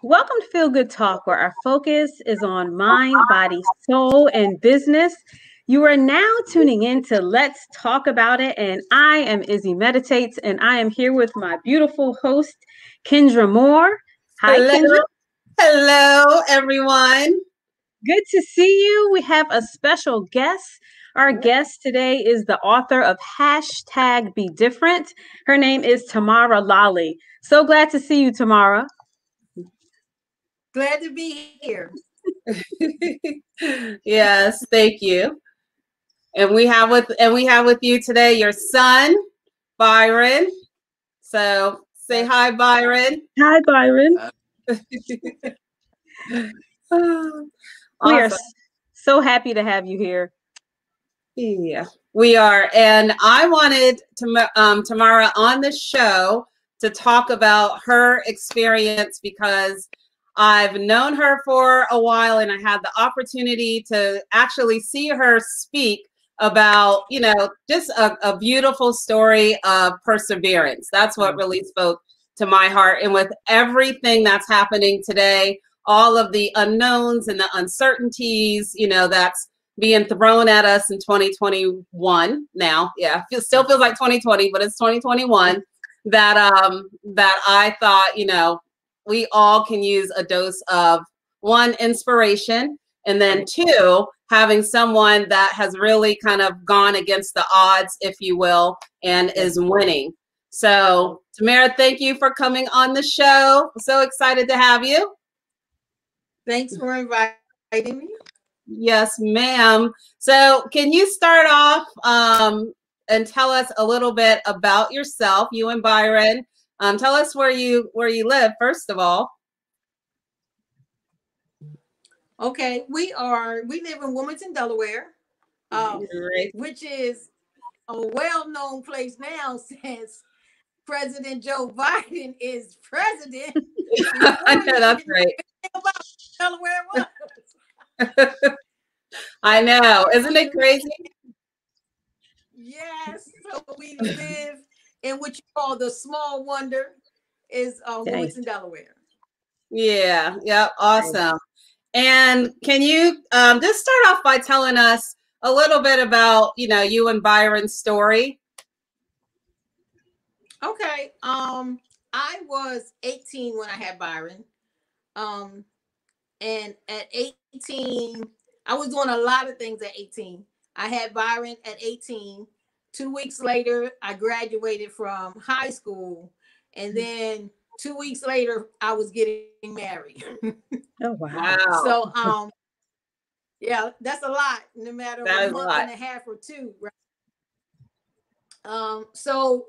Welcome to Feel Good Talk, where our focus is on mind, body, soul, and business. You are now tuning in to Let's Talk About It, and I am Izzy Meditates, and I am here with my beautiful host, Kendra Moore. Hi, Hello, Kendra. hello, everyone. Good to see you. We have a special guest. Our guest today is the author of Hashtag Be Different. Her name is Tamara Lally. So glad to see you, Tamara. Glad to be here. Yes, thank you. And we have with you today your son, Byron. So say hi, Byron. Hi, Byron. We are Awesome. so happy to have you here. Yeah, we are. And I wanted Tamara on the show to talk about her experience because I've known her for a while and I had the opportunity to actually see her speak about, just a beautiful story of perseverance. That's what really spoke to my heart. And with everything that's happening today, all of the unknowns and the uncertainties, that's being thrown at us in 2021 now. Yeah, still feels like 2020, but it's 2021 that I thought, we all can use a dose of one, inspiration, and then two, having someone that has really kind of gone against the odds, if you will, and is winning. So, Tamara, thank you for coming on the show. So excited to have you. Thanks for inviting me. Yes, ma'am. So can you start off and tell us a little bit about yourself, you and Byron? Tell us where you live, first of all. Okay, we live in Wilmington, Delaware, Great. which is a well-known place now since President Joe Biden is president. I know, that's right. About Delaware was. I know. Isn't it crazy? Yes. So we live in what you call the small wonder is Wilmington, Delaware. Yeah. Yeah. Awesome. And can you just start off by telling us a little bit about, you and Byron's story? Okay. I was 18 when I had Byron. And at 18, I was doing a lot of things at 18. I had Byron at 18. 2 weeks later, I graduated from high school. And then 2 weeks later, I was getting married. Oh, wow. So, yeah, that's a lot, no matter a month and a half or two. Right? So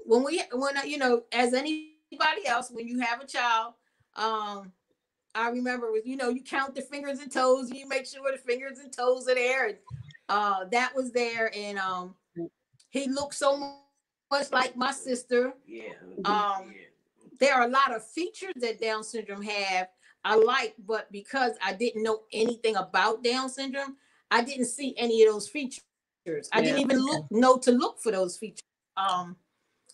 as anybody else, when you have a child, I remember was, you count the fingers and toes, and you make sure the fingers and toes are there. And that was there. And he looked so much like my sister. Yeah. There are a lot of features that Down syndrome have I like, but because I didn't know anything about Down syndrome, I didn't see any of those features. I didn't even know to look for those features.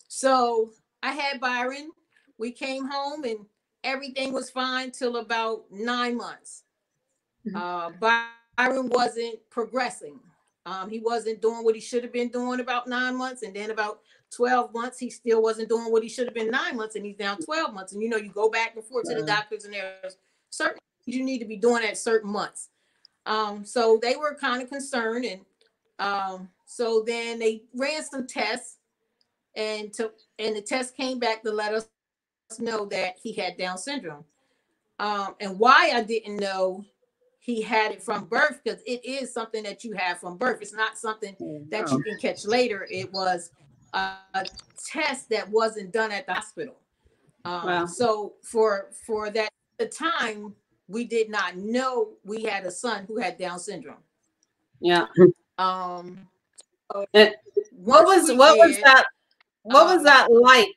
So I had Byron. We came home and everything was fine till about 9 months. Byron wasn't progressing. He wasn't doing what he should have been doing about 9 months. And then about 12 months, he still wasn't doing what he should have been 9 months. And he's now 12 months. And, you go back and forth to the doctors, and there's certain things you need to be doing at certain months. So they were kind of concerned. And so then they ran some tests, and the test came back to let us know that he had Down syndrome. And why I didn't know he had it from birth, because it is something that you have from birth. It's not something that you can catch later. It was a test that wasn't done at the hospital. Wow. So for that the time, we did not know we had a son who had Down syndrome. Yeah. What was that like,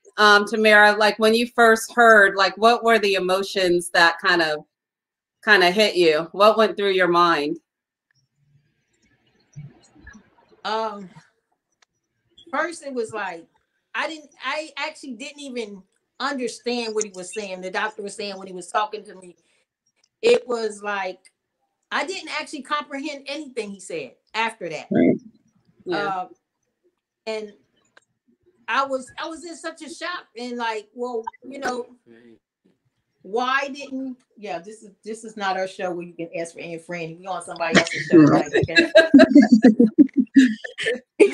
Tamara? Like when you first heard, like what were the emotions that kind of hit you? What went through your mind? First it was like I actually didn't even understand what he was saying. The doctor was saying when he was talking to me, it was like I didn't actually comprehend anything he said after that. Right. Yeah. And I was in such a shock and like, well, you know, why didn't this is not our show where you can ask for Aunt Franny. We on somebody else's show tonight, okay? he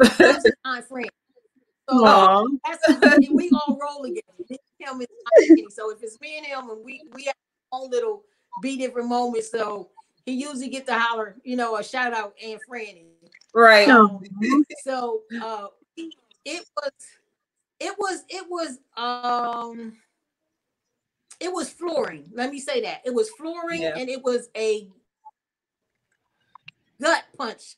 loves his Aunt Franny. So we all roll together. Him and Aunt Franny. So if it's me and him and we have our own little be different moments. So he usually get to holler, you know, a shout out Aunt Franny. Right. So it was flooring. Let me say that. It was flooring and it was a gut punch.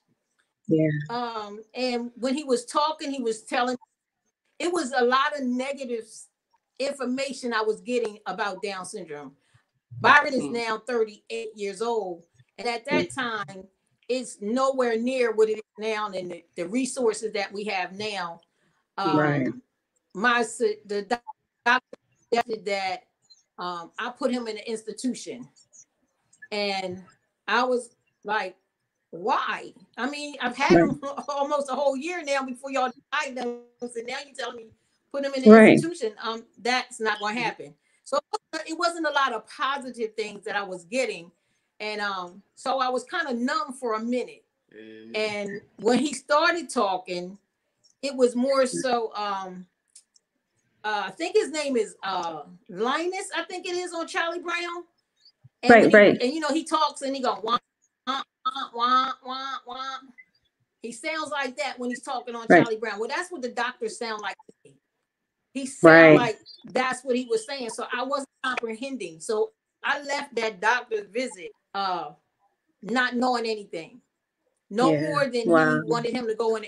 Yeah. And when he was talking, he was telling, it was a lot of negative information I was getting about Down syndrome. Byron is now 38 years old. And at that time, it's nowhere near what it is now and the resources that we have now. Right. The doctor suggested that I put him in an institution. And I was like, why? I mean, I've had him almost a whole year now before y'all diagnosed, and now you tell me put him in an institution. That's not going to happen. So it wasn't a lot of positive things that I was getting, and so I was kind of numb for a minute. And when he started talking, it was more so. I think his name is Linus. I think it is on Charlie Brown. And and you know he talks and he go wah, wah, wah, wah, wah. He sounds like that when he's talking on Charlie Brown. Well, that's what the doctors sound like to me. He sounded like that's what he was saying. So I wasn't comprehending. So I left that doctor's visit not knowing anything. No more than he wanted him to go in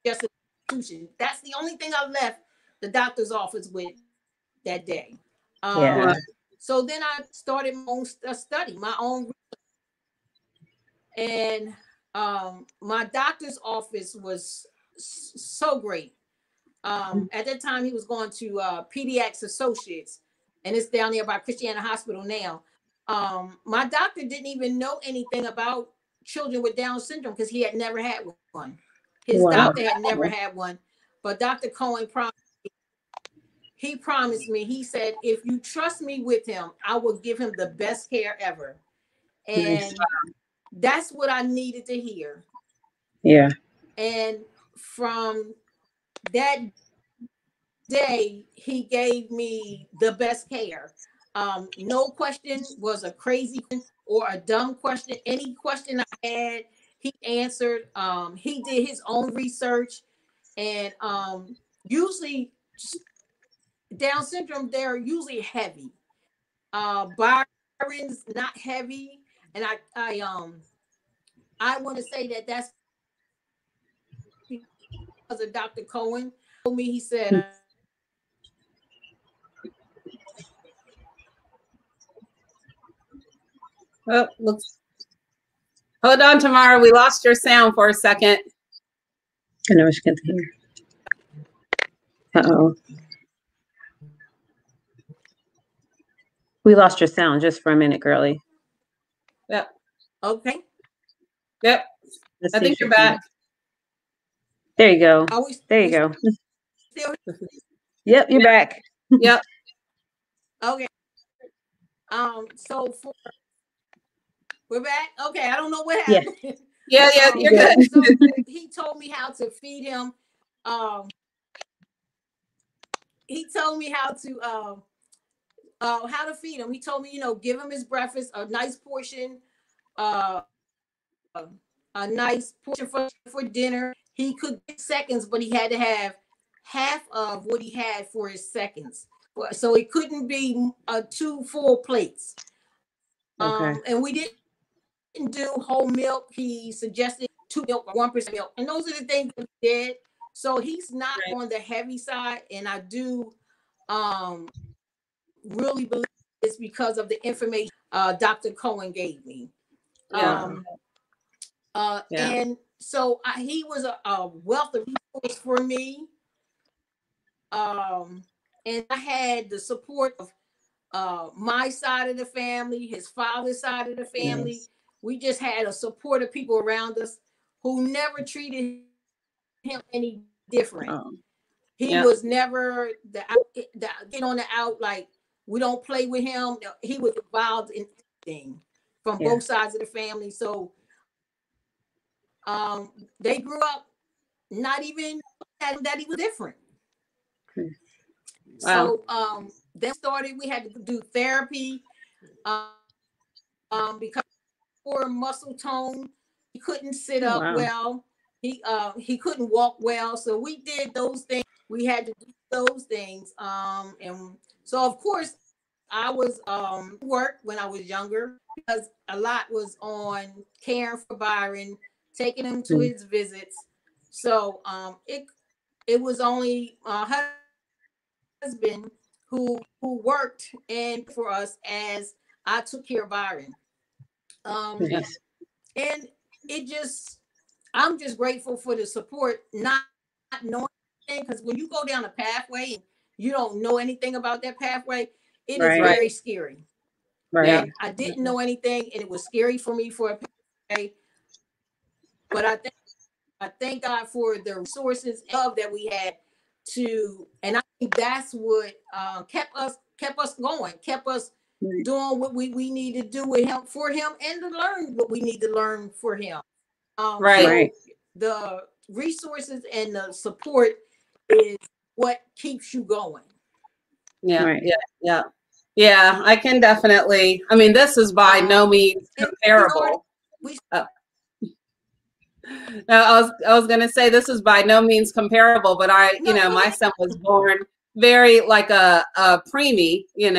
just an institution. That's the only thing I left the doctor's office with that day. So then I started my own study, my own, and my doctor's office was so great. At that time, he was going to Pediatrics Associates, and it's down there by Christiana Hospital now. My doctor didn't even know anything about children with Down syndrome because he had never had one. His doctor had never had one, but Dr. Cohen promised me, he said, if you trust me with him, I will give him the best care ever. And that's what I needed to hear. Yeah. And from that day, he gave me the best care. No question was a crazy or a dumb question. Any question I had, he answered. He did his own research. And usually Down syndrome, they're usually heavy. Byron's not heavy. And I want to say that's because of Dr. Cohen told me, he said, oh, looks. Hold on, Tamara. We lost your sound for a second. I know she can't hear. Uh-oh. We lost your sound just for a minute, girly. Yep. Okay. Yep. I think you're back. There you go. There you go. Yep, you're back. Yep. Okay. So we're back. Okay, I don't know what happened. Yeah, you're good. So he told me how to feed him. He told me how to feed him. He told me, give him his breakfast, a nice portion, for dinner. He could get seconds, but he had to have half of what he had for his seconds. So it couldn't be 2 full plates. And we didn't do whole milk. He suggested 2 milk or 1% milk. And those are the things we did. So he's not on the heavy side. And I do really believe it's because of the information Dr. Cohen gave me. And so he was a wealth of resource for me. And I had the support of my side of the family, his father's side of the family. Yes. We just had a support of people around us who never treated him any different. He was never the get on the out, like we don't play with him. He was involved in everything from both sides of the family. So they grew up not even that he was different. Wow. So then started, we had to do therapy because poor muscle tone, he couldn't sit up well. He couldn't walk well. So we did those things. We had to do those things. And so of course I was work when I was younger because a lot was on caring for Byron, taking him to his visits. So it was only husband who worked and for us as I took care of Byron. Yes. And I'm just grateful for the support, not knowing anything, because when you go down a pathway and you don't know anything about that pathway, it is very scary. Right. And I didn't know anything, and it was scary for me for a pathway. But I thank God for the resources of that we had and I think that's what kept us going, kept us doing what we need to do with him for him, and to learn what we need to learn for him. So the resources and the support is what keeps you going. Yeah, I can definitely. I mean, this is by no means comparable. No, I was gonna say this is by no means comparable, but my son was born very like a preemie, and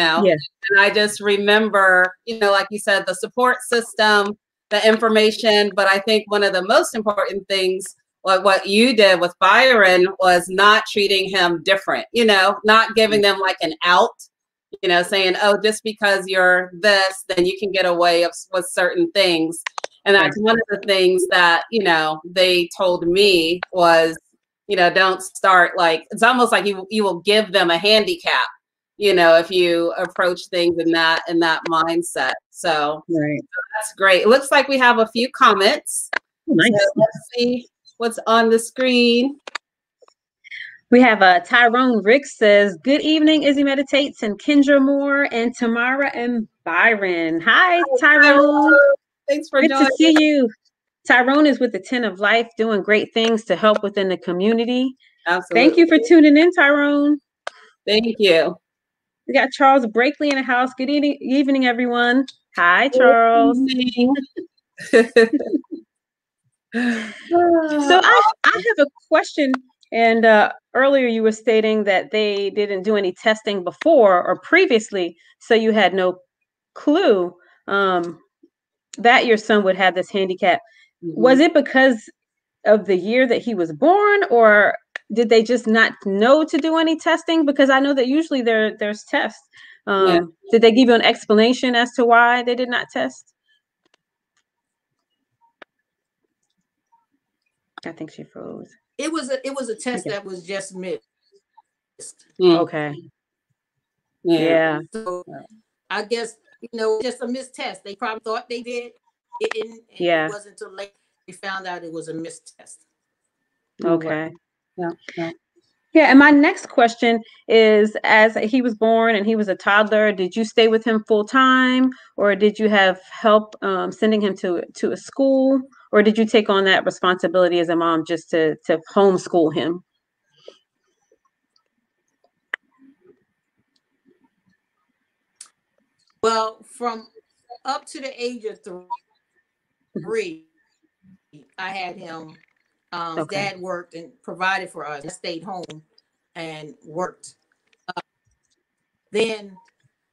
I just remember, like you said, the support system, the information. But I think one of the most important things, like what you did with Byron, was not treating him different, not giving them like an out, saying, oh, just because you're this, then you can get away with certain things. And that's one of the things that, they told me was, don't start like, it's almost like you will give them a handicap, if you approach things in that mindset. So that's great. It looks like we have a few comments. Nice. So let's see what's on the screen. We have Tyrone Rick says, good evening, Izzy Meditates, and Kendra Moore, and Tamara and Byron. Hi, Tyrone. Thanks for joining. Good to see you. Tyrone is with the 10 of Life, doing great things to help within the community. Absolutely. Thank you for tuning in, Tyrone. Thank you. We got Charles Brakely in the house. Good evening, everyone. Hi, Charles. So I have a question. And earlier you were stating that they didn't do any testing before or previously, so you had no clue that your son would have this handicap. Mm-hmm. Was it because of the year that he was born, or did they just not know to do any testing? Because I know that usually there's tests. Did they give you an explanation as to why they did not test? I think she froze. It was a test that was just missed. Okay. Yeah. So I guess, just a missed test. They probably thought they did it, and it wasn't until late they found out it was a missed test. Okay. Yeah. And my next question is, as he was born and he was a toddler, did you stay with him full time, or did you have help sending him to a school, or did you take on that responsibility as a mom just to homeschool him? Well, from up to the age of 3, I had him. Dad worked and provided for us. I stayed home and worked. Then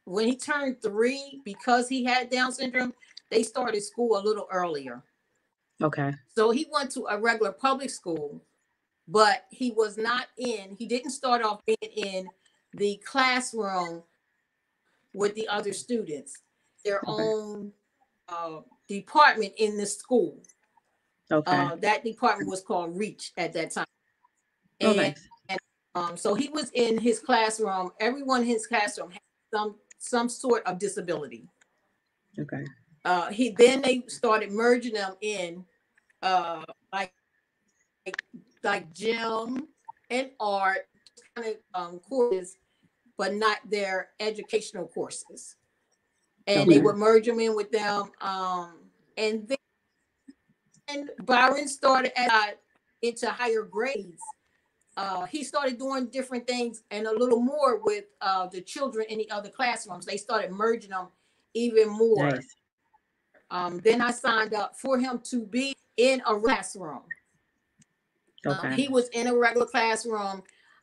when he turned 3, because he had Down syndrome, they started school a little earlier. Okay. So he went to a regular public school, but he didn't start off being in the classroom with the other students, their own department in the school. Okay. That department was called Reach at that time. And So he was in his classroom. Everyone in his classroom had some sort of disability. Okay. Then they started merging them in like gym and art kind of courses, but not their educational courses. And they would merge them in with them. And then Byron started into higher grades. He started doing different things and a little more with the children in the other classrooms. They started merging them even more. Nice. Then I signed up for him to be in a classroom. Okay. He was in a regular classroom.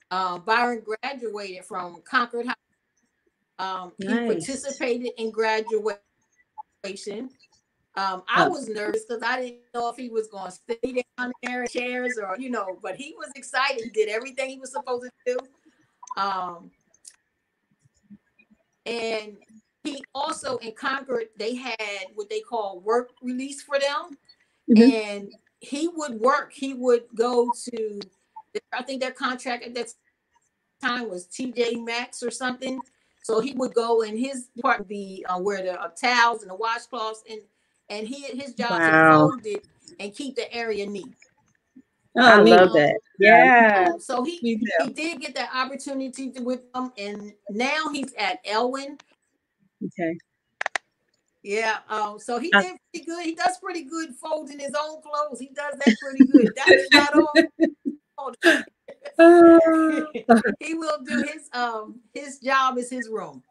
Byron graduated from Concord High. He participated in graduation. I was nervous because I didn't know if he was going to stay down there in chairs or, but he was excited. He did everything he was supposed to do. And he also, in Concord, they had what they call work release for them. And he would work. He would go to, I think their contract at that time was TJ Maxx or something. So he would go in his part, where the towels and the washcloths, and his job to fold it and keep the area neat. I love that. Yeah. So he did get that opportunity with them, and now he's at Elwyn. Okay. Yeah. So he did pretty good. He does pretty good folding his own clothes. He does that pretty good. That's not all. He will do his job is his room.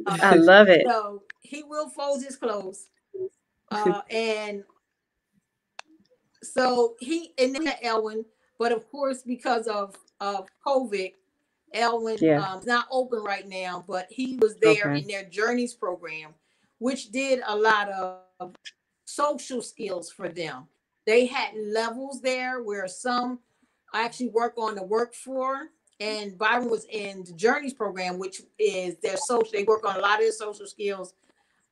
I love it. So he will fold his clothes. And so and then at Elwyn, but of course, because of COVID, Elwyn is not open right now, but he was there in their Journeys program, which did a lot of social skills for them. They had levels there where some actually work on the work floor, and Byron was in the Journeys program, which is their social. They work on a lot of their social skills.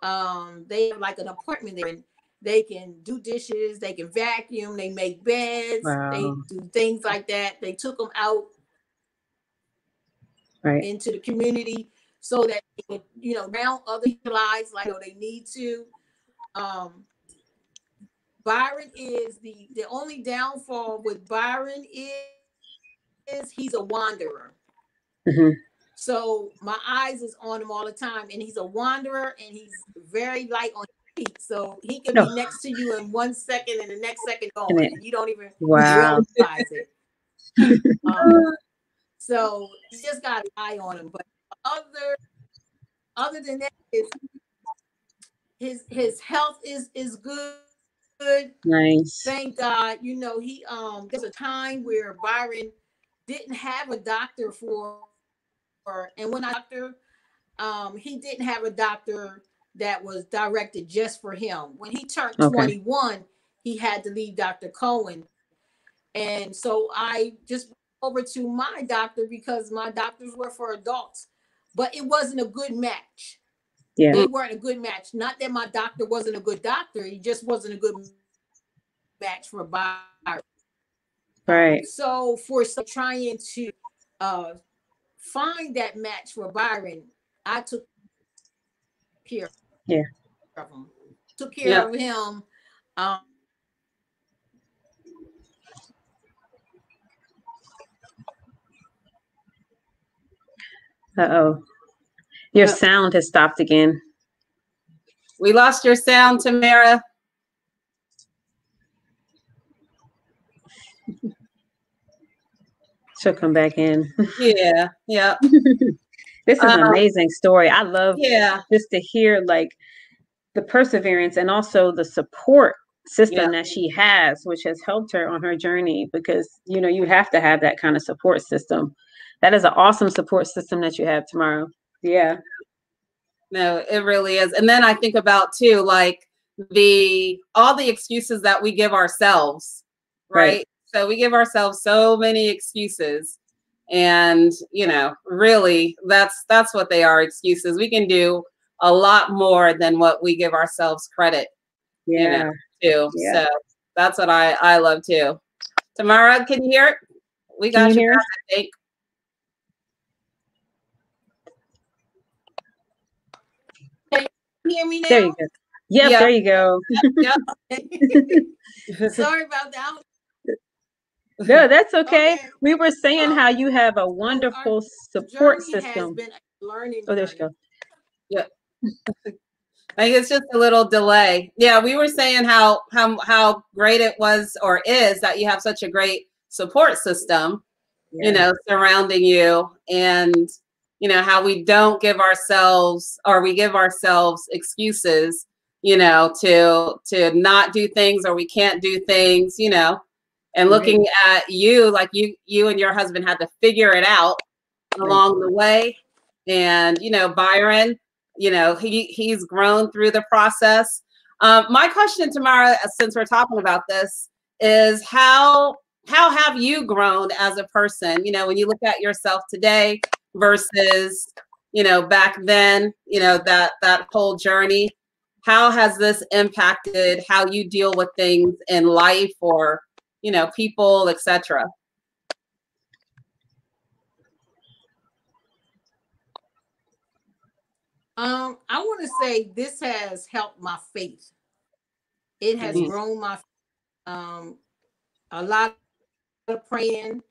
They have like an apartment there, and they can do dishes, they can vacuum, they make beds, they do things like that. They took them out into the community so that they can, around other lives like they need to. Byron is the only downfall with Byron is he's a wanderer. So my eyes is on him all the time, and he's a wanderer, and he's very light on his feet. So he can be next to you in 1 second, and the next second gone, and you don't even realize it. So you just got an eye on him. But other than that, his health is good. Nice. Thank God. He there's a time where Byron didn't have a doctor and when he didn't have a doctor that was directed just for him. When he turned 21, he had to leave Dr. Cohen. And so I just went over to my doctor because my doctors were for adults, but it wasn't a good match. Yeah. They weren't a good match. Not that my doctor wasn't a good doctor. He just wasn't a good match for Byron. Right. So for trying to find that match for Byron, I took care of him. Took care of him. Uh-oh. Your sound has stopped again. We lost your sound, Tamara. She'll come back in. Yeah. This is an amazing story. I love just to hear like the perseverance and also the support system that she has, which has helped her on her journey, because you have to have that kind of support system. That is an awesome support system that you have, Tamara. Yeah. No, it really is. And then I think about too, like all the excuses that we give ourselves, right? So we give ourselves so many excuses, and really that's what they are, excuses. We can do a lot more than what we give ourselves credit, to. Yeah. So that's what I love too. Tamara, can you hear it? We got you back, I think. hear me There you now? go. Yep, Yeah. there you go. Yep. Sorry about that. No, that's okay. Okay. We were saying how you have a So our wonderful support journey has system. been a learning Oh, there you journey. go. Yeah. I think it's just a little delay. Yeah, we were saying how great it was or is that you have such a great support system, you know, surrounding you, and you know how we don't give ourselves, or we give ourselves excuses, you know, to not do things, or we can't do things, you know. And looking at you, like you and your husband had to figure it out along the way. And you know, Byron, you know, he's grown through the process. My question, Tamara, since we're talking about this, is how have you grown as a person? You know, when you look at yourself today versus, you know, back then, you know, that whole journey. How has this impacted how you deal with things in life, or you know, people, etc.? I want to say this has helped my faith. It has grown my a lot of praying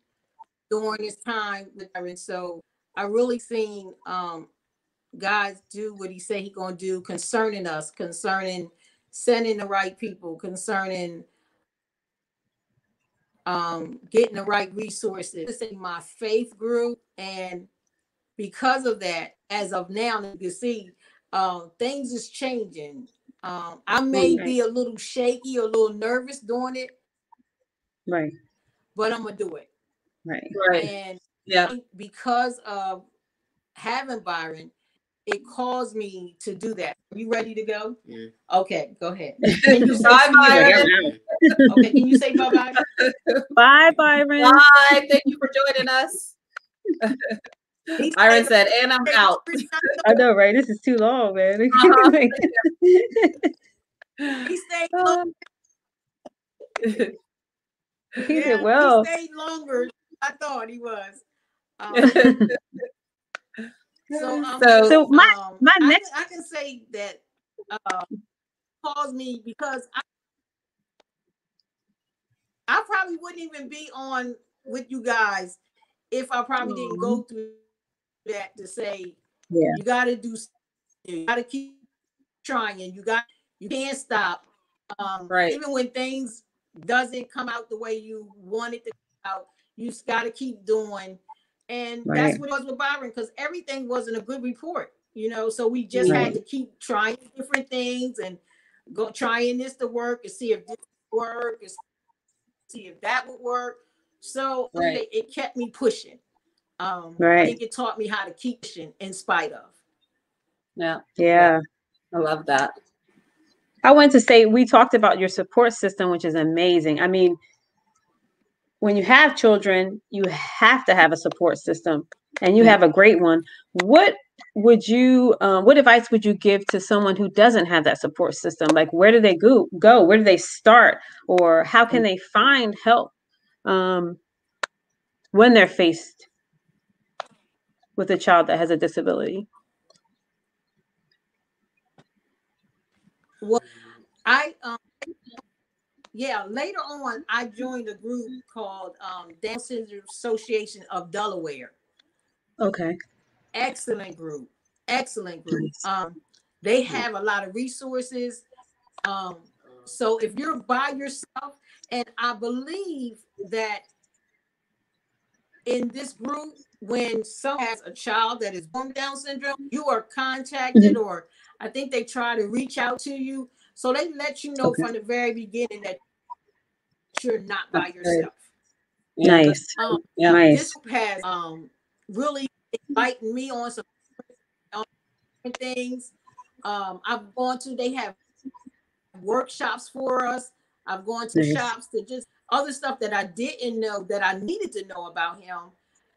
during this time with her, and so I really seen God do what He said He gonna do concerning us, concerning sending the right people, concerning getting the right resources. My faith grew, and because of that, as of now, you can see things is changing. I may be a little shaky or a little nervous doing it, Right. but I'm gonna do it. Right. And Yeah. because of having Byron, it caused me to do that. Are you ready to go? Yeah. Okay, go ahead. Can you say Bye, Byron. Okay, can you say bye-bye? Bye, Byron. Bye. Thank you for joining us. Byron said, and I'm out. I know, right? This is too long, man. He stayed long. He did well. He stayed longer than I thought he was. So my next, I can say that caused me, because I probably wouldn't even be on with you guys if I probably didn't go through that, to say, you got to do, you got to keep trying, you can't stop. Even when things doesn't come out the way you want it to come out, you just got to keep doing. And that's what it was with Byron, because everything wasn't a good report, you know, so we just had to keep trying different things and go trying this to work and see if this would work and see if that would work. So it kept me pushing. I think it taught me how to keep pushing in spite of. Yeah. I love that. I wanted to say, we talked about your support system, which is amazing. I mean, when you have children, you have to have a support system, and you have a great one. What advice would you give to someone who doesn't have that support system? Like, where do they go? Where do they start? Or how can they find help when they're faced with a child that has a disability? Well, later on, I joined a group called Down Syndrome Association of Delaware. Okay. Excellent group. They have a lot of resources. So if you're by yourself, and I believe that in this group, when someone has a child that is born with Down syndrome, you are contacted, or I think they try to reach out to you. So they let you know from the very beginning that you're not by yourself. Nice. This group has really enlightened me on some things. I've gone to, they have workshops for us. I've gone to shops to just other stuff that I didn't know that I needed to know about him.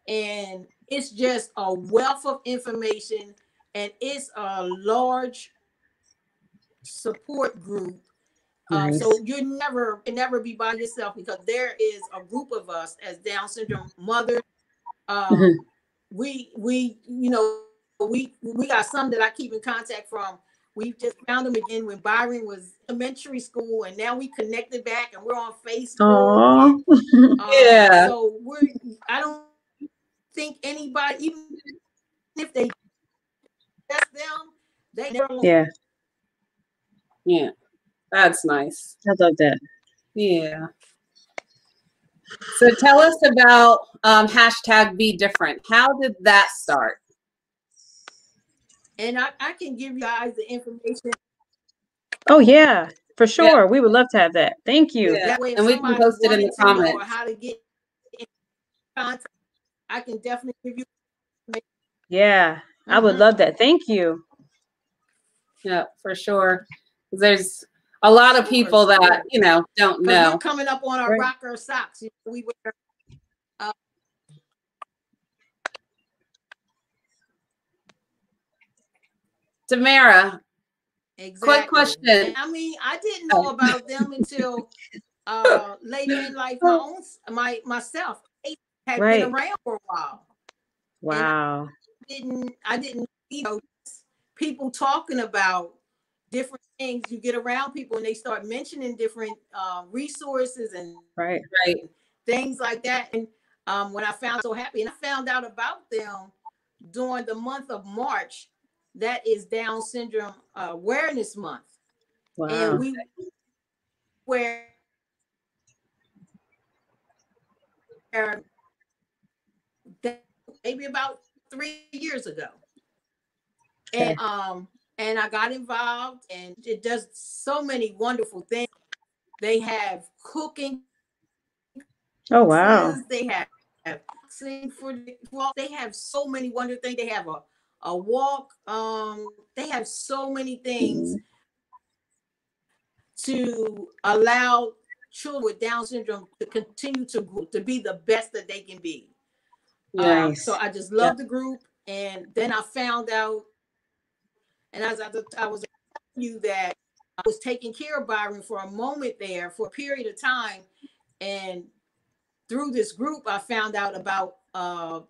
And it's just a wealth of information, and it's a large support group. So you can never be by yourself, because there is a group of us as Down syndrome mothers. We you know, we got some that I keep in contact from We just found him again when Byron was elementary school, and now we connected back, and we're on Facebook. Yeah. So I don't think anybody, even if they test them, they never alone. Yeah. Yeah. That's nice. I love that. Yeah. So tell us about hashtag Be Different. How did that start? And I can give you guys the information. Oh yeah, for sure. Yeah. We would love to have that. Thank you. Yeah. That way, if And we can somebody post it in wanted the to know comments. how to get in contact, I can definitely give you. Yeah, I would love that. Thank you. Yeah, for sure. There's a lot of people that, you know, don't Because know. we're coming up on our Right. rocker socks. You know, we wear. Tamara, Exactly. quick question. And I mean, I didn't know about them until later in life. Myself had been Right. around for a while. Wow. I didn't, people talking about different things. You get around people and they start mentioning different resources and Right. things like that. And when I found so happy, and I found out about them during the month of March, that is Down Syndrome Awareness Month. Wow. And we were maybe about 3 years ago. Okay. And I got involved, and it does so many wonderful things. They have cooking. Oh wow. They have they have so many wonderful things. They have a walk. They have so many things to allow children with Down syndrome to continue to grow, to be the best that they can be. Nice. So I just love the group. And then I found out, and as I was telling you, that I was taking care of Byron for a moment there for a period of time. And through this group, I found out about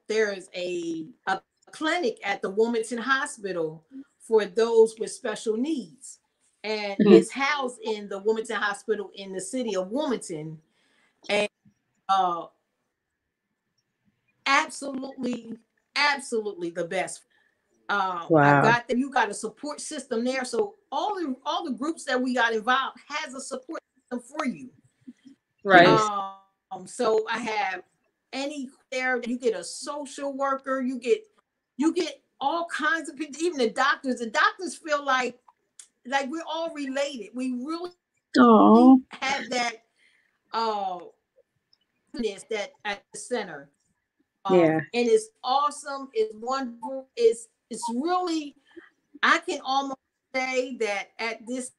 there's a clinic at the Wilmington Hospital for those with special needs. And it's housed in the Wilmington Hospital in the city of Wilmington. And absolutely the best. Wow. I got that. You got a support system there. So all the groups that we got involved has a support system for you. Right. So I have any there. You get a social worker. You get all kinds of people. Even the doctors. The doctors feel like we're all related. We really have that that at the center. Yeah. And it's awesome. It's wonderful. It's really, I can almost say that at this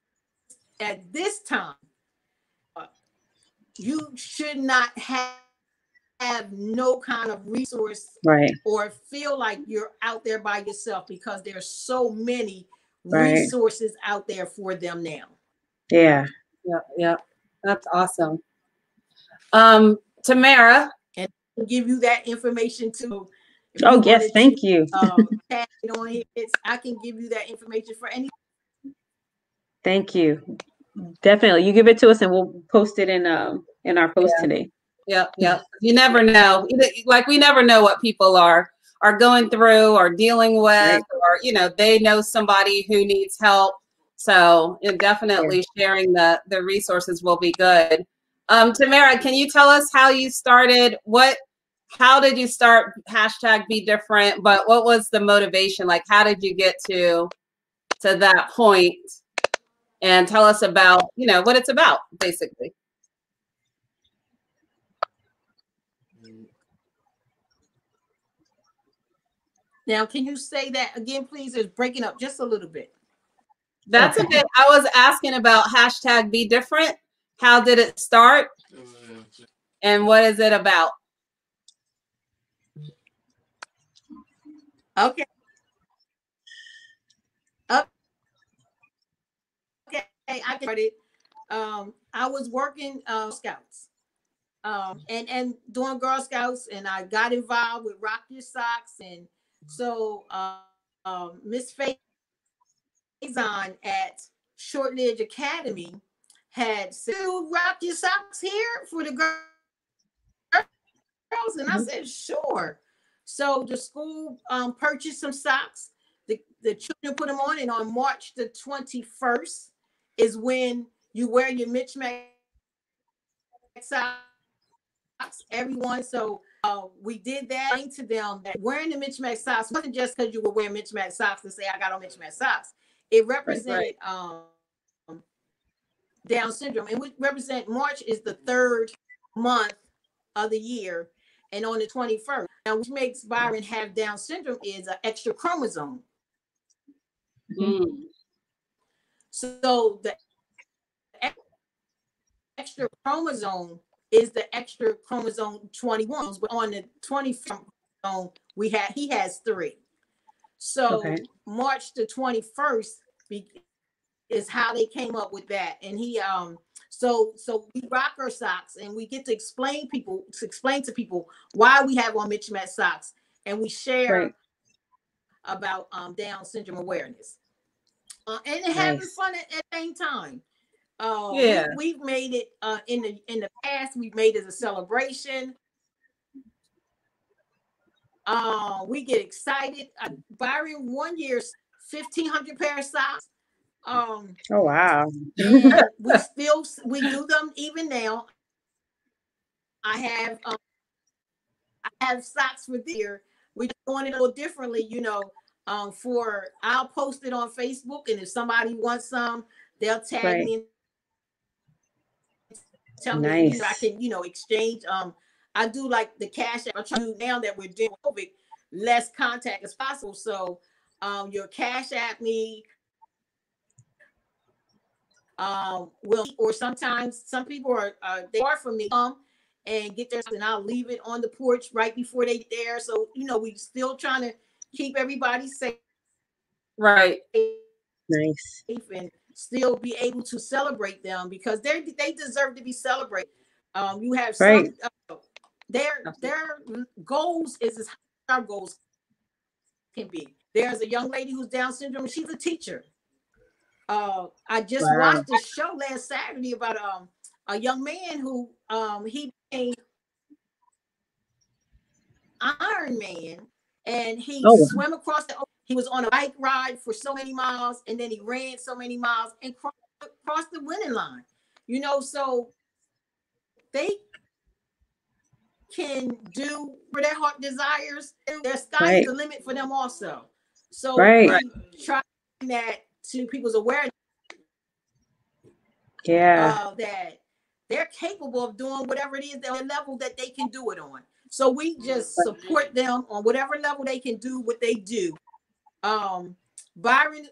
time, you should not have no kind of resource, Right. or feel like you're out there by yourself, because there's so many Right. resources out there for them now. Yeah. Yeah. That's awesome. Tamara. And I'll give you that information too. Oh yes, thank you. Tag it on here. I can give you that information for any. Thank you. Definitely. You give it to us and we'll post it in our post today. Yeah. You never know. Like, we never know what people are going through or dealing with, Right. or, you know, they know somebody who needs help. So definitely sharing the resources will be good. Tamara, can you tell us how you started? How did you start hashtag Be Different? But what was the motivation? Like, how did you get to that point? And tell us about, you know, what it's about, basically. Now, can you say that again, please? It's breaking up just a little bit. That's okay. I was asking about hashtag Be Different. How did it start? And what is it about? Okay. Okay, I started. I was working Scouts, and doing Girl Scouts, and I got involved with Rock Your Socks, and so Miss Faith liaison at Shortledge Academy had said, "Rock your socks here for the girls," and I said, "Sure." So the school purchased some socks. The children put them on, and on March the 21st is when you wear your Mitch Mac socks. Everyone, so we did that to them that wearing the Mitch Mac socks wasn't just because you were wearing Mitch Mac socks to say I got on Mitch Mac socks. It represented Down syndrome, and we represent March is the third month of the year, and on the 21st, now which makes Byron have Down syndrome is an extra chromosome. So the extra chromosome is the extra chromosome 21, but on the 21st he has 3. So March the 21st is how they came up with that. And he so we rock our socks, and we get to explain to people why we have on Mitch Mac socks, and we share about Down syndrome awareness, and having fun at the same time. We've made it in the past. We've made it a celebration. We get excited. Byron 1 year 1,500 pair of socks. Oh wow! And we do them even now. I have socks for this year. We're doing it a little differently, I'll post it on Facebook, and if somebody wants some, they'll tag me and tell me I can, exchange. I do like the cash app. I try to do now that we're doing COVID, less contact as possible. So your cash app me. Or sometimes some people are they are from me and get there, and I'll leave it on the porch right before they get there. So we still trying to keep everybody safe, right? Nice, and still be able to celebrate them because they deserve to be celebrated. You have some their goals is as high as our goals can be. There's a young lady who's Down syndrome, and she's a teacher. I just watched a show last Saturday about a young man who he became Iron Man, and he swam across the ocean. He was on a bike ride for so many miles, and then he ran so many miles and crossed the winning line. So they can do for their heart desires. Their sky is the limit for them also. So we try that to people's awareness. That they're capable of doing whatever it is at the level that they can do it on. So we just support them on whatever level they can do what they do. Byron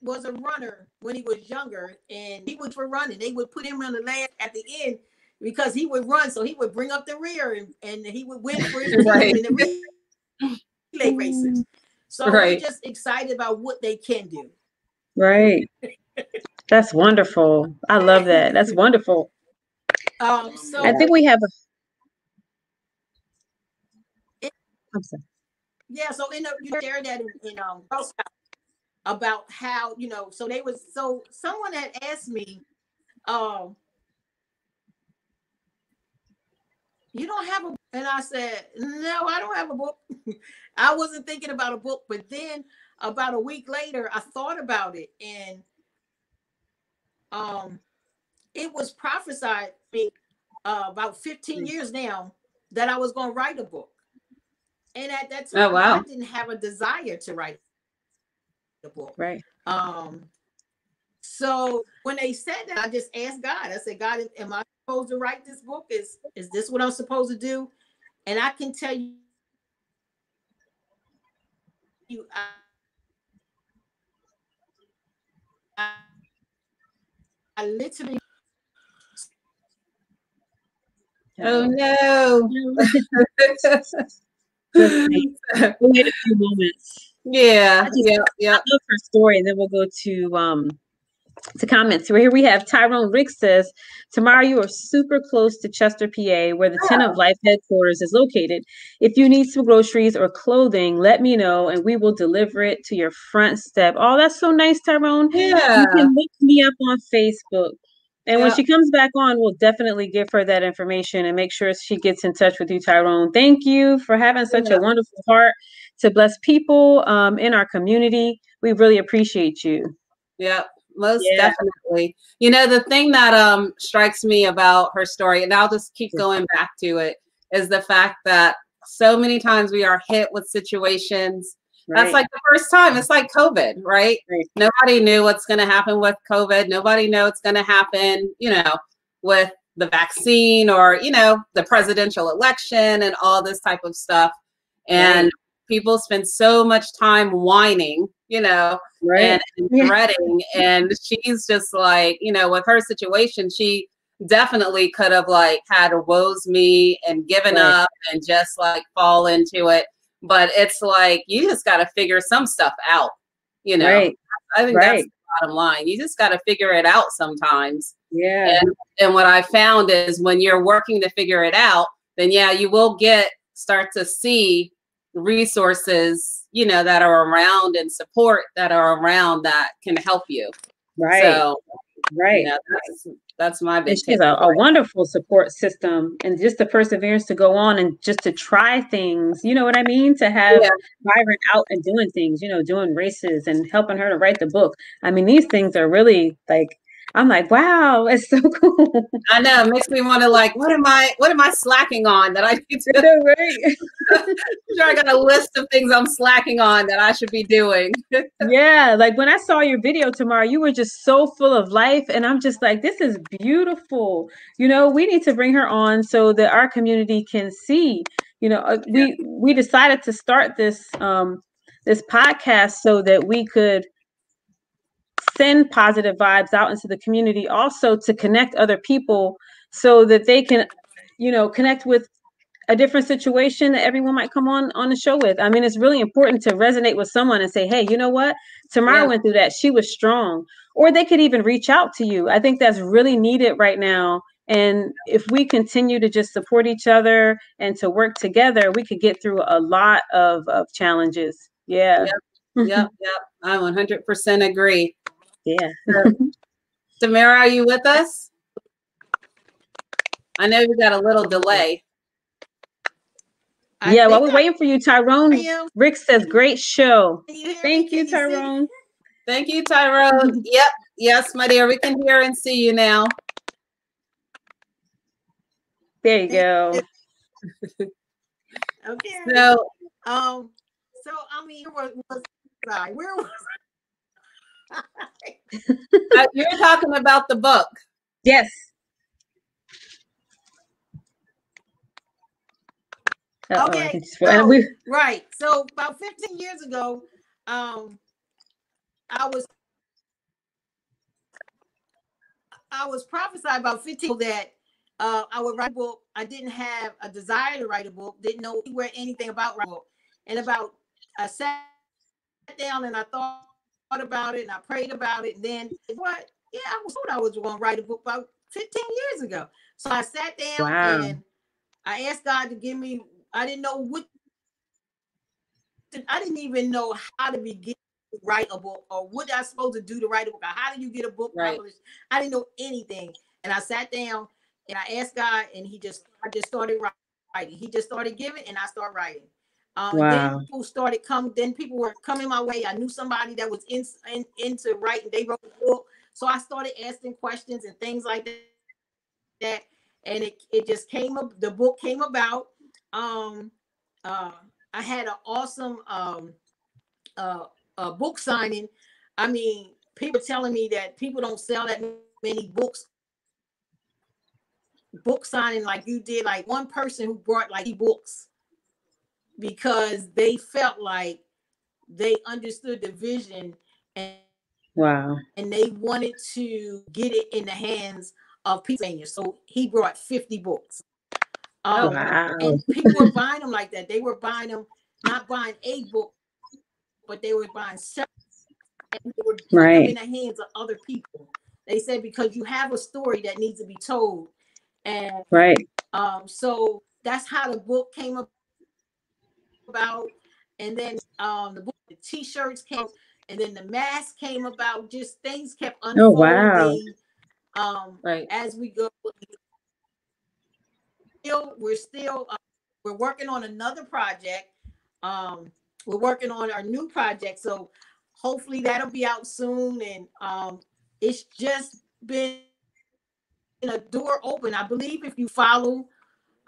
was a runner when he was younger, and he was for running. They would put him on the last at the end because he would run, so he would bring up the rear, and he would win for his team in the relay races. So we're just excited about what they can do. Right. That's wonderful. I love that. That's wonderful. So I think we have I'm sorry. Yeah, so you share that in about how so someone had asked me, you don't have a, and I said, no, I don't have a book. I wasn't thinking about a book, but then about a week later, I thought about it, and it was prophesied me about 15 years now that I was going to write a book. And at that time, I didn't have a desire to write a book. Right. So when they said that, I just asked God. I said, God, am I supposed to write this book? Is this what I'm supposed to do? And I can tell you, I literally. Oh no. Wait a few moments. Yeah. I love her story, and then we'll go to to comments. So here we have Tyrone Rick says, Tamara, you are super close to Chester, PA, where the 10 of Life headquarters is located. If you need some groceries or clothing, let me know and we will deliver it to your front step. Oh, that's so nice, Tyrone. Yeah. You can look me up on Facebook. And when Yeah. she comes back on, we'll definitely give her that information and make sure she gets in touch with you, Tyrone. Thank you for having such a wonderful heart to bless people in our community. We really appreciate you. Yep, most definitely. You know, the thing that strikes me about her story, and I'll just keep going back to it, is the fact that so many times we are hit with situations. That's like the first time. It's like COVID, right? Nobody knew what's going to happen with COVID. Nobody knows what's going to happen, you know, with the vaccine or, you know, the presidential election and all this type of stuff. And people spend so much time whining, you know, and dreading. And she's just like, you know, with her situation, she definitely could have like had a woes me and given up and just like fall into it. But it's like, you just got to figure some stuff out, you know. I think that's the bottom line. You just got to figure it out sometimes. Yeah. And what I found is when you're working to figure it out, then yeah, you will start to see resources, you know, that are around and support that are around that can help you. So, you know, that's my big thing. She has a wonderful support system and just the perseverance to go on and just to try things, you know what I mean? To have Byron out and doing things, you know, doing races and helping her to write the book. I mean, these things are really like, I'm like, wow, it's so cool. I know, it makes me want to like, what am I slacking on that I need to sure I got a list of things I'm slacking on that I should be doing. Yeah, like when I saw your video, Tamara, you were just so full of life. And I'm just like, this is beautiful. You know, we need to bring her on so that our community can see, you know, we decided to start this this podcast so that we could send positive vibes out into the community, also to connect other people so that they can, you know, connect with a different situation that everyone might come on the show with. I mean, it's really important to resonate with someone and say, hey, you know what? Tamara went through that. She was strong. Or they could even reach out to you. I think that's really needed right now. And if we continue to just support each other and to work together, we could get through a lot of challenges. Yeah. Yep. I 100% agree. Yeah. Tamara, are you with us? I know we got a little delay. Yeah, while we're waiting for you, Tyrone, Rick says, great show. Thank you, Tyrone. Thank you, Tyrone. Yep. Yes, my dear. We can hear and see you now. There you go. Okay. So I mean, where was you're talking about the book. Yes. Okay. Right. So about 15 years ago, I was prophesied about 15 that I would write a book. I didn't have a desire to write a book, didn't know anything about writing a book. And I sat down and I thought about it and I prayed about it. And then I was told I was going to write a book about 15 years ago. So I sat down and I asked God to give me, I didn't even know how to begin to write a book or what I was supposed to do to write a book. Or how do you get a book published? I didn't know anything. And I sat down and I asked God and I just started writing. He just started giving and I started writing. Then people were coming my way. I knew somebody that was into writing. They wrote a book. So I started asking questions and things like that. And it just came up, the book came about. I had an awesome book signing. I mean, people telling me that people don't sell that many books. Book signing like you did, like one person who brought like books because they felt like they understood the vision and they wanted to get it in the hands of people. So he brought 50 books. And people were buying them like that. They were buying them, not buying a book, but they were buying several and they were putting them in the hands of other people. They said, because you have a story that needs to be told. And so that's how the book came about. And then the t-shirts came, and then the mask came about. Just things kept unfolding as we go. We're working on another project. We're working on our new project, so hopefully that'll be out soon. And it's just been a door open. I believe if you follow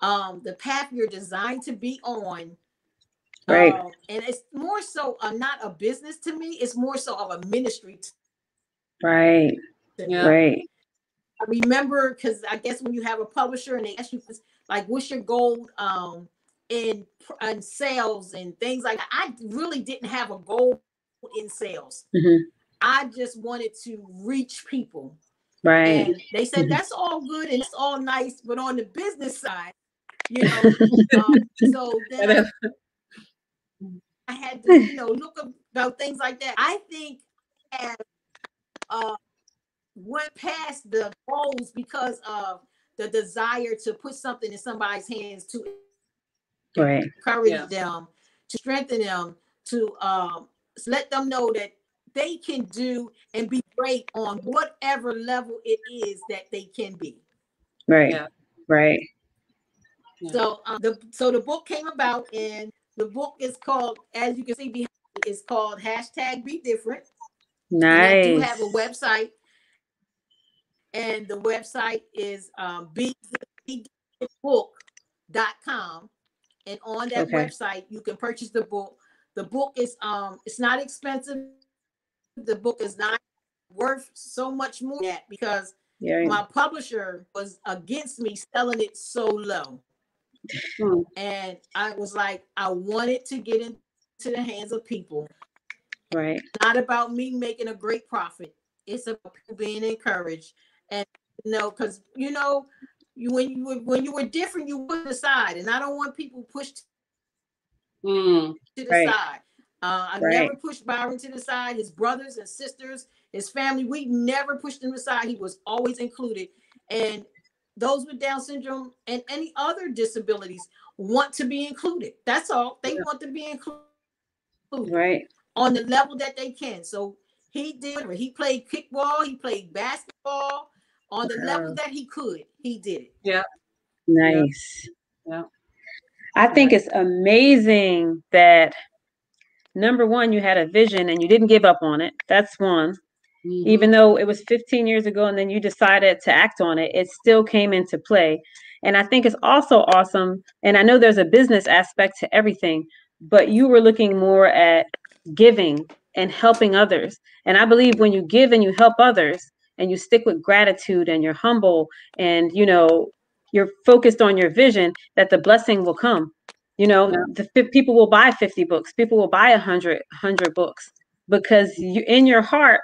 the path you're designed to be on, and it's more so not a business to me, it's more so of a ministry. I remember, because I guess when you have a publisher and they ask you, like, what's your goal in sales and things like that, I really didn't have a goal in sales. I just wanted to reach people. And they said, that's all good and it's all nice, but on the business side, you know, so then I had to, you know, look about things like that. I think as went past the goals because of the desire to put something in somebody's hands to encourage them, to strengthen them, to let them know that they can do and be great on whatever level it is that they can be. So the book came about, and the book is called, as you can see behind me, is called #BeDifferent. And I do have a website, and the website is bedifferentbook.com. And on that website, you can purchase the book. The book is it's not expensive. The book is not worth so much more than that, because my publisher was against me selling it so low. And I was like, I wanted to get into the hands of people. It's not about me making a great profit. It's about people being encouraged. And you know, because you know, when you were different, you put aside, and I don't want people pushed to the side. I never pushed Byron to the side. His brothers and sisters, his family, we never pushed him aside. He was always included. And those with Down syndrome and any other disabilities want to be included. That's all. They want to be included on the level that they can. So he did. He played kickball. He played basketball on the level that he could. He did it. Nice. I think it's amazing that, number one, you had a vision and you didn't give up on it. That's one. Even though it was 15 years ago and then you decided to act on it, it still came into play. And I think it's also awesome. And I know there's a business aspect to everything, but you were looking more at giving and helping others. And I believe when you give and you help others and you stick with gratitude and you're humble and, you know, you're focused on your vision, that the blessing will come. You know, people will buy 50 books. People will buy 100 books, because you, in your heart,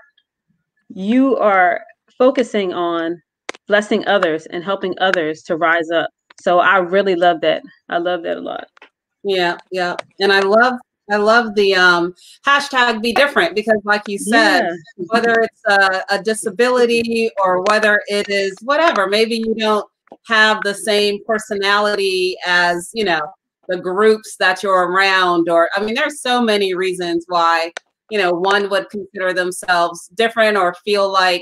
you are focusing on blessing others and helping others to rise up. So I really love that. I love that a lot. Yeah. And I love the #BeDifferent, because like you said, whether it's a disability or whether it is whatever, maybe you don't have the same personality as, you know, the groups that you're around, or, I mean, there's so many reasons why, you know, one would consider themselves different or feel like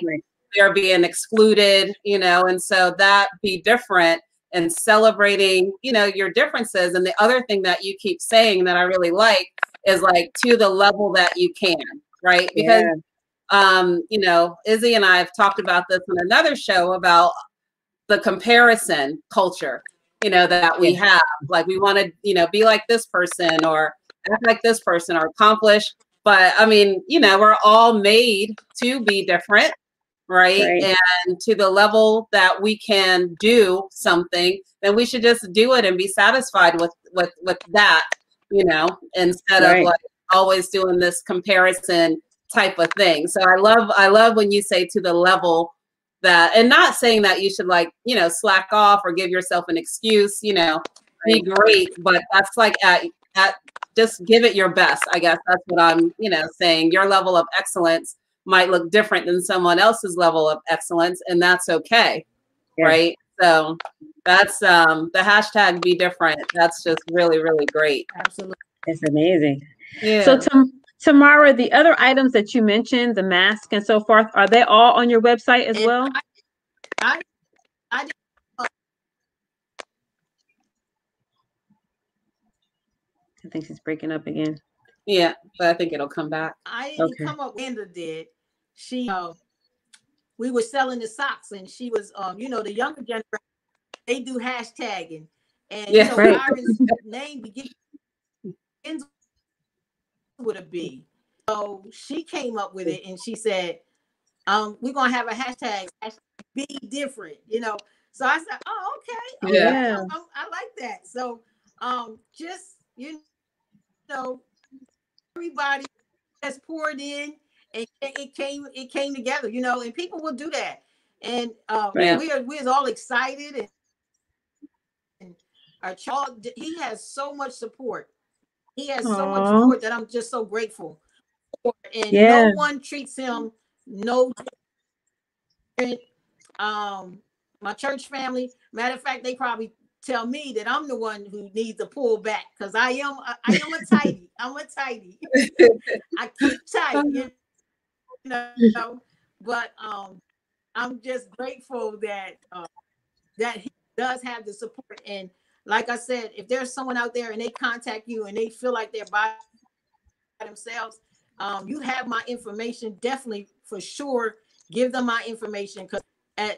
they're being excluded, you know, and so that be different and celebrating, you know, your differences. And the other thing that you keep saying that I really like is like, to the level that you can, right? Because, you know, Izzy and I have talked about this in another show about the comparison culture, you know, that we have. Like, we want to, you know, be like this person or act like this person or accomplish. But I mean, you know, we're all made to be different, right? And to the level that we can do something, then we should just do it and be satisfied with that, you know, instead of like always doing this comparison type of thing. So I love when you say to the level that, and not saying that you should, like, you know, slack off or give yourself an excuse, you know, be great, but that's like at just give it your best. I guess that's what I'm, saying. Your level of excellence might look different than someone else's level of excellence, and that's okay. Yeah. Right. So that's the hashtag be different. That's just really, really great. Absolutely. It's amazing. Yeah. So Tamara, the other items that you mentioned, the mask and so forth, are they all on your website as well? I think she's breaking up again. Yeah, but I think it'll come back. I didn't come up. Linda did. She we were selling the socks, and she was the younger generation, they do hashtagging, and Byron's name begins with a B. So she came up with it, and she said, we're gonna have a hashtag be different, So I said, oh, okay. Yeah. I like that. So just everybody has poured in, and it came together, and people will do that. And we're all excited, and our child, he has so much support. He has so much support that I'm just so grateful for. And no one treats him no different. My church family, matter of fact, they probably tell me that I'm the one who needs to pull back, because I am a tighty. I'm a tighty. I keep tight, But I'm just grateful that that he does have the support. And like I said, if there's someone out there and they contact you and they feel like they're by themselves, you have my information. Definitely, for sure, give them my information, because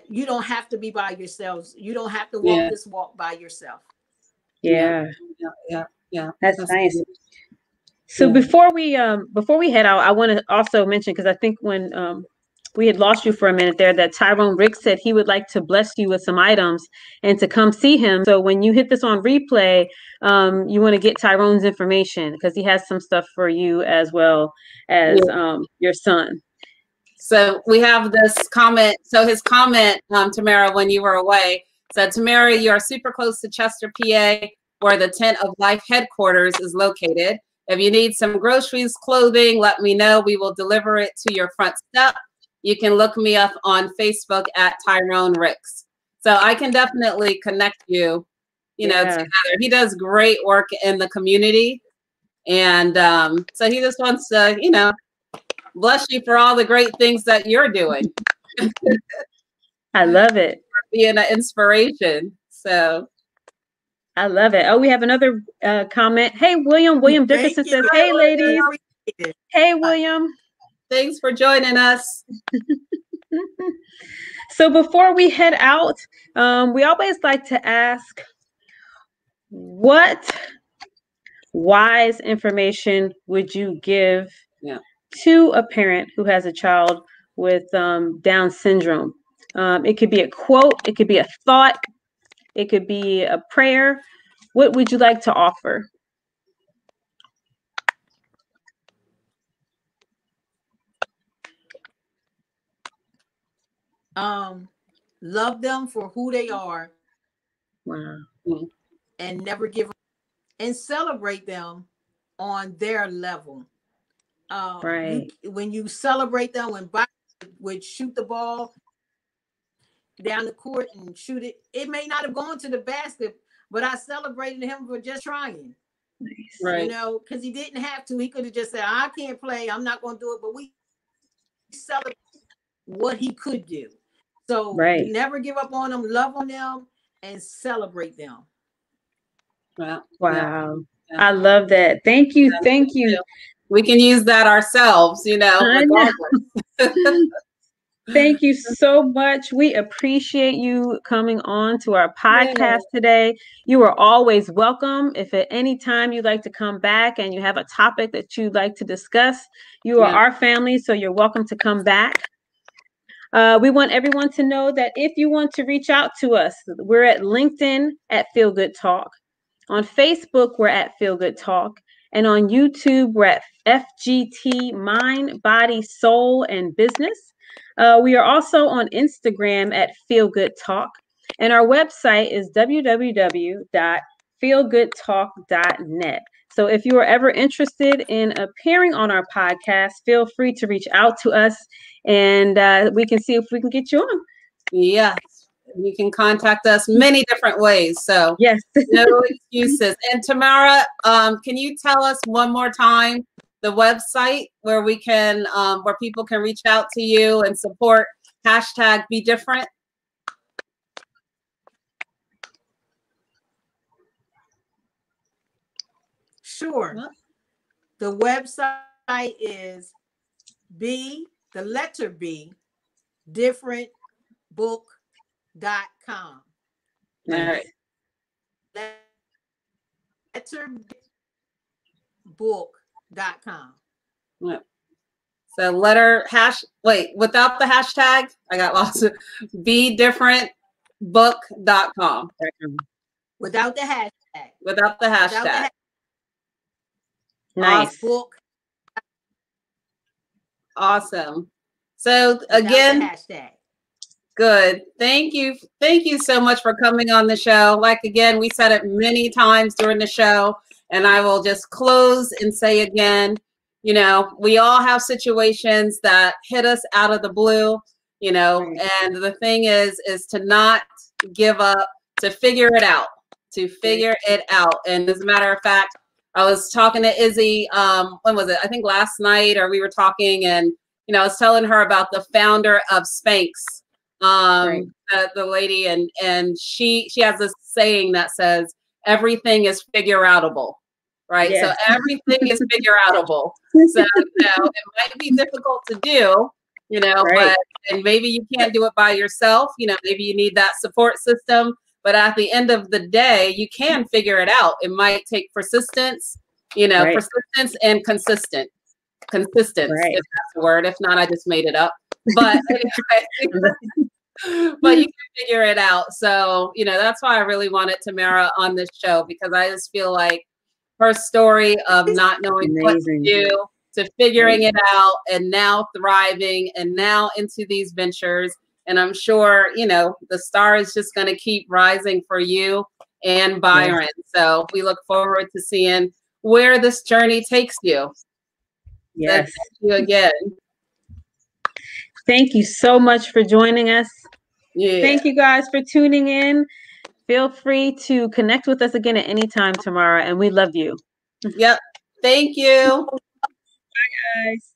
you don't have to be by yourselves. You don't have to walk this walk by yourself. Yeah. That's nice. Good. So before we head out, I want to also mention, because I think when we had lost you for a minute there, that Tyrone Rick said he would like to bless you with some items and to come see him. So when you hit this on replay, you want to get Tyrone's information, because he has some stuff for you as well as your son. So we have this comment. So his comment, Tamara, when you were away, said, Tamara, you are super close to Chester, PA, where the Tent of Life headquarters is located. If you need some groceries, clothing, let me know. We will deliver it to your front step. You can look me up on Facebook at Tyrone Ricks. So I can definitely connect you, together. He does great work in the community. And so he just wants to, bless you for all the great things that you're doing. I love it. Being an inspiration. So I love it. Oh, we have another comment. Hey, William Dickerson says, hey, ladies. Hey, William. Thanks for joining us. So before we head out, we always like to ask, what wise information would you give to a parent who has a child with Down syndrome? It could be a quote, it could be a thought, it could be a prayer. What would you like to offer? Love them for who they are. Wow. And never give up, and celebrate them on their level. Right. When you celebrate them, when Byron would shoot the ball down the court and shoot it, it may not have gone to the basket, but I celebrated him for just trying. Nice. Right. Because he didn't have to. He could have just said, I can't play, I'm not going to do it. But we celebrate what he could do. So never give up on them, love on them, and celebrate them. Wow. Yeah. I love that. Thank you. Thank you. We can use that ourselves, regardless. Thank you so much. We appreciate you coming on to our podcast today. You are always welcome. If at any time you'd like to come back and you have a topic that you'd like to discuss, you are our family, so you're welcome to come back. We want everyone to know that if you want to reach out to us, we're at LinkedIn at Feel Good Talk. On Facebook, we're at Feel Good Talk. And on YouTube, we're at FGT Mind, Body, Soul, and Business. We are also on Instagram at Feel Good Talk. And our website is www.feelgoodtalk.net. So if you are ever interested in appearing on our podcast, feel free to reach out to us, and we can see if we can get you on. Yes. You can contact us many different ways. So yes, no excuses. And Tamara, can you tell us one more time the website where we can, where people can reach out to you and support #BeDifferent? Sure. The website is the letter B, differentbook.com. All right. Letterbook.com. Yep. So without the hashtag, I got lost. BeDifferentBook.com. Without the hashtag. Without the hashtag. Nice. Book. Awesome. So again, hashtag. Good. Thank you. Thank you so much for coming on the show. Like, again, we said it many times during the show, and I will just close and say again, you know, we all have situations that hit us out of the blue, you know, and the thing is to not give up, to figure it out, And as a matter of fact, I was talking to Izzy, when was it? I think last night, or we were talking, and, you know, I was telling her about the founder of Spanx, the lady, and she has this saying that says, everything is figure outable, right? Yes. So everything is figure outable. So, you know, it might be difficult to do, you know, but, and maybe you can't do it by yourself, you know, maybe you need that support system. But at the end of the day, you can figure it out. It might take persistence, you know, persistence and consistence, if that's the word. If not, I just made it up. But anyway, but you can figure it out. So, you know, that's why I really wanted Tamara on this show, because I just feel like her story of not knowing what to do, to figuring it out, and now thriving, and now into these ventures. And I'm sure, you know, the star is just going to keep rising for you and Byron. So we look forward to seeing where this journey takes you. Yes. So thank you again. Thank you so much for joining us. Yeah. Thank you guys for tuning in. Feel free to connect with us again at any time, Tamara, and we love you. Yep. Thank you. Bye, guys.